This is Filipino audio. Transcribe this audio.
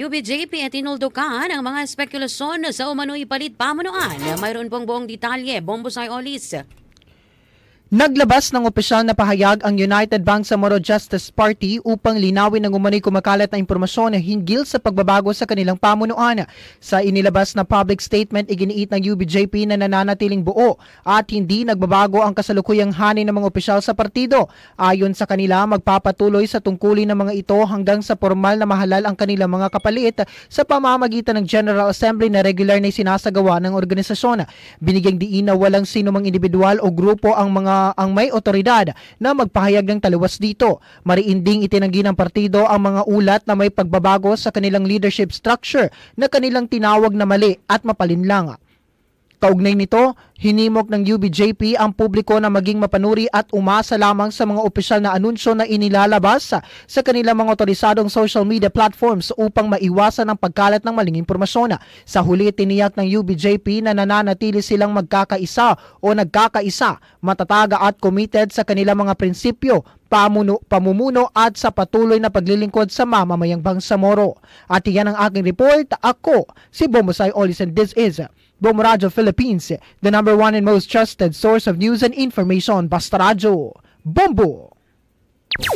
UBJP at tinuldukan ang mga spekulasyon sa umano'y palit pamunuan. Mayroon pong buong detalye, Bombosay Olis. Naglabas ng opisyal na pahayag ang United Bangsamoro Justice Party upang linawin ang umano'y kumakalat na impormasyon hinggil sa pagbabago sa kanilang pamunuan. Sa inilabas na public statement, iginiit ng UBJP na nananatiling buo at hindi nagbabago ang kasalukuyang hanay ng mga opisyal sa partido. Ayon sa kanila, magpapatuloy sa tungkulin ng mga ito hanggang sa formal na mahalal ang kanilang mga kapalit sa pamamagitan ng General Assembly na regular na sinasagawa ng organisasyon. Binigyang diin na walang sinumang individual o grupo ang may otoridad na magpahayag ng taliwas dito. Mariinding itinanggi ng partido ang mga ulat na may pagbabago sa kanilang leadership structure na kanilang tinawag na mali at mapalinlang. Kaugnay nito, hinimok ng UBJP ang publiko na maging mapanuri at umasa lamang sa mga opisyal na anunsyo na inilalabas sa kanilang mga otorisadong social media platforms upang maiwasan ang pagkalat ng maling impormasyon. Sa huli, tiniyak ng UBJP na nananatili silang magkakaisa o nagkakaisa, matataga at committed sa kanilang mga prinsipyo, pamumuno at sa patuloy na paglilingkod sa mamamayang Bangsamoro. At iyan ang aking report. Ako si Bombosay Olis and this is Bombo Radio Philippines, the #1 and most trusted source of news and information. Basta Radio, Bombo!